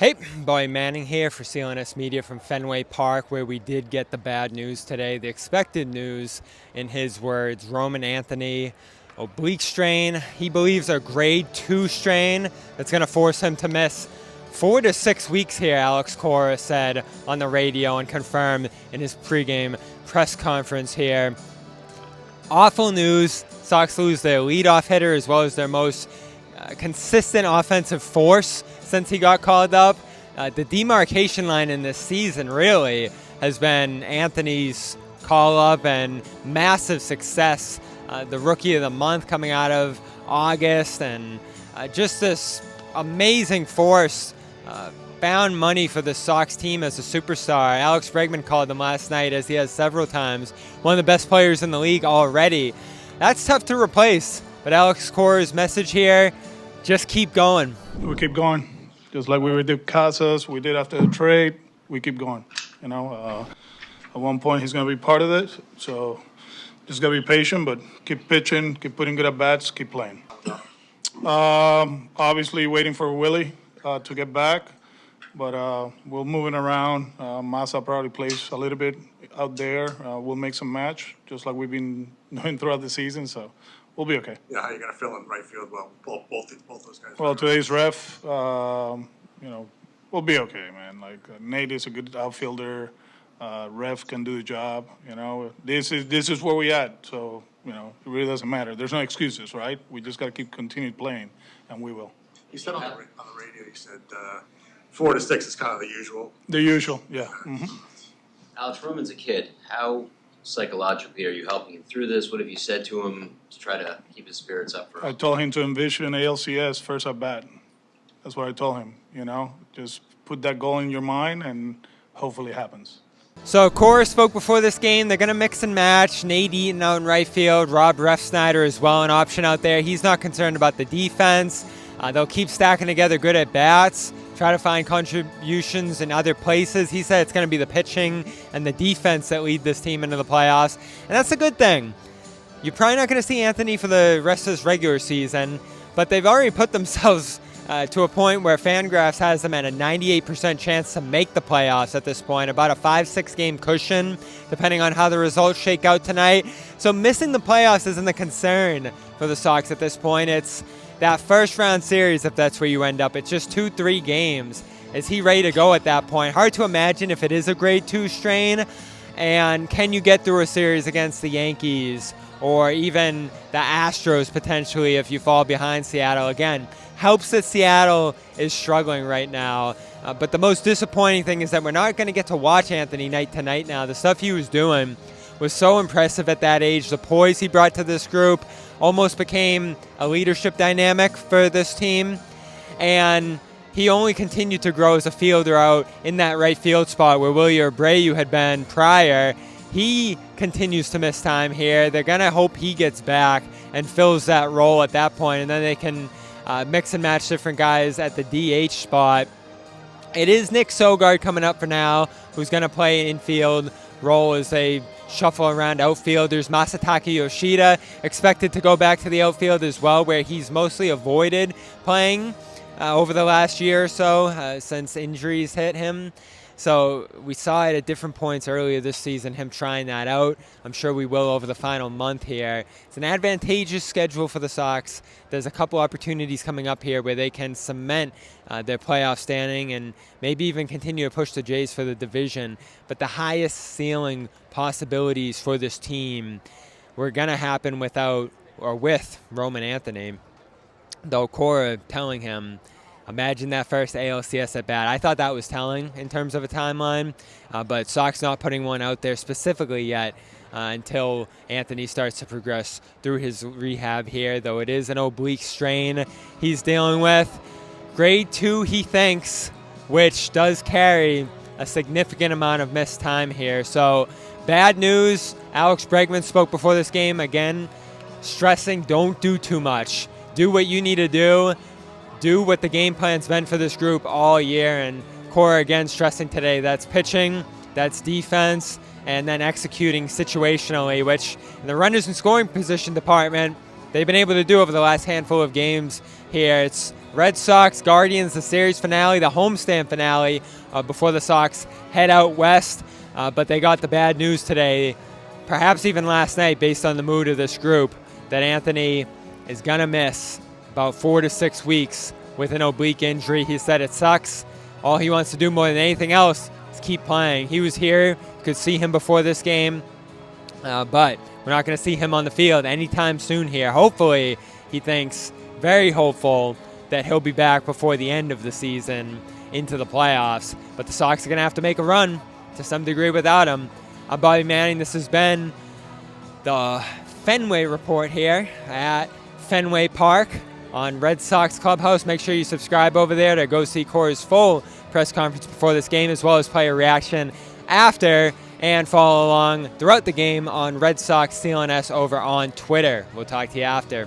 Hey, Boy Manning here for CLNS Media from Fenway Park, where we did get the bad news today. The expected news, in his words, Roman Anthony, oblique strain. He believes a grade 2 strain that's going to force him to miss 4 to 6 weeks here, Alex Cora said on the radio and confirmed in his pregame press conference here. Awful news. Sox lose their leadoff hitter as well as their most consistent offensive force since he got called up. The demarcation line in this season really has been Anthony's call-up and massive success. The Rookie of the Month coming out of August, and just this amazing force. Found money for the Sox team as a superstar. Alex Bregman called him last night, as he has several times, one of the best players in the league already. That's tough to replace, but Alex Cora's message here, just keep going. We keep going. Just like we did Casas, we did after the trade, we keep going. You know, at one point he's going to be part of it, so just got to be patient, but keep pitching, keep putting good at-bats, keep playing. Obviously waiting for Willie to get back, but we're moving around. Massa probably plays a little bit out there. We'll make some match, just like we've been doing throughout the season, so we'll be okay. Yeah, how are you going to fill in right field? Well, both those guys. Well, today's ref, we'll be okay, man. Like Nate is a good outfielder. Ref can do the job. You know, this is where we at. So it really doesn't matter. There's no excuses, right? We just got to continue playing, and we will. You said on the radio, you said 4 to 6 is kind of the usual. The usual, yeah. Mm-hmm. Alex, Roman's a kid. How psychologically are you helping him through this? What have you said to him to try to keep his spirits up for him? I told him to envision ALCS first at bat. That's what I told him. Just put that goal in your mind, and hopefully it happens. So Cora spoke before this game. They're going to mix and match. Nate Eaton out in right field. Rob Refsnyder as well, an option out there. He's not concerned about the defense. They'll keep stacking together good at-bats, try to find contributions in other places. He said it's going to be the pitching and the defense that lead this team into the playoffs, and that's a good thing. You're probably not going to see Anthony for the rest of this regular season, but they've already put themselves to a point where Fangraphs has them at a 98% chance to make the playoffs at this point, about a 5-6 game cushion, depending on how the results shake out tonight. So missing the playoffs isn't a concern for the Sox at this point. It's that first round series, if that's where you end up. It's just 2-3 games. Is he ready to go at that point? Hard to imagine if it is a grade 2 strain. And can you get through a series against the Yankees or even the Astros potentially if you fall behind Seattle? Again, helps that Seattle is struggling right now. But the most disappointing thing is that we're not going to get to watch Anthony night to night now. The stuff he was doing was so impressive at that age. The poise he brought to this group almost became a leadership dynamic for this team. And he only continued to grow as a fielder out in that right field spot where Willie Abreu had been prior. He continues to miss time here. They're going to hope he gets back and fills that role at that point, and then they can mix and match different guys at the DH spot. It is Nick Sogard coming up for now, who's going to play an infield role as they shuffle around outfielders. Masataka Yoshida expected to go back to the outfield as well, where he's mostly avoided playing over the last year or so since injuries hit him. So we saw it at different points earlier this season, him trying that out. I'm sure we will over the final month here. It's an advantageous schedule for the Sox. There's a couple opportunities coming up here where they can cement their playoff standing and maybe even continue to push the Jays for the division. But the highest ceiling possibilities for this team were going to happen with Roman Anthony. Though Cora telling him, imagine that first ALCS at bat. I thought that was telling in terms of a timeline, but Sox not putting one out there specifically yet until Anthony starts to progress through his rehab here, though it is an oblique strain he's dealing with. Grade 2, he thinks, which does carry a significant amount of missed time here. So bad news. Alex Bregman spoke before this game, again, stressing don't do too much. Do what you need to do. Do what the game plan's been for this group all year. And Cora again stressing today that's pitching, that's defense, and then executing situationally, which in the runners in scoring position department, they've been able to do over the last handful of games here. It's Red Sox, Guardians, the series finale, the homestand finale before the Sox head out west. But they got the bad news today, perhaps even last night, based on the mood of this group, that Anthony is going to miss about 4 to 6 weeks with an oblique injury. He said it sucks. All he wants to do more than anything else is keep playing. He was here. You could see him before this game. But we're not going to see him on the field anytime soon here. Hopefully, he thinks, very hopeful, that he'll be back before the end of the season into the playoffs. But the Sox are going to have to make a run to some degree without him. I'm Bobby Manning. This has been the Fenway Report here at Fenway Park on Red Sox Clubhouse. Make sure you subscribe over there to go see Cora's full press conference before this game, as well as player reaction after, and follow along throughout the game on Red Sox CLNS over on Twitter. We'll talk to you after.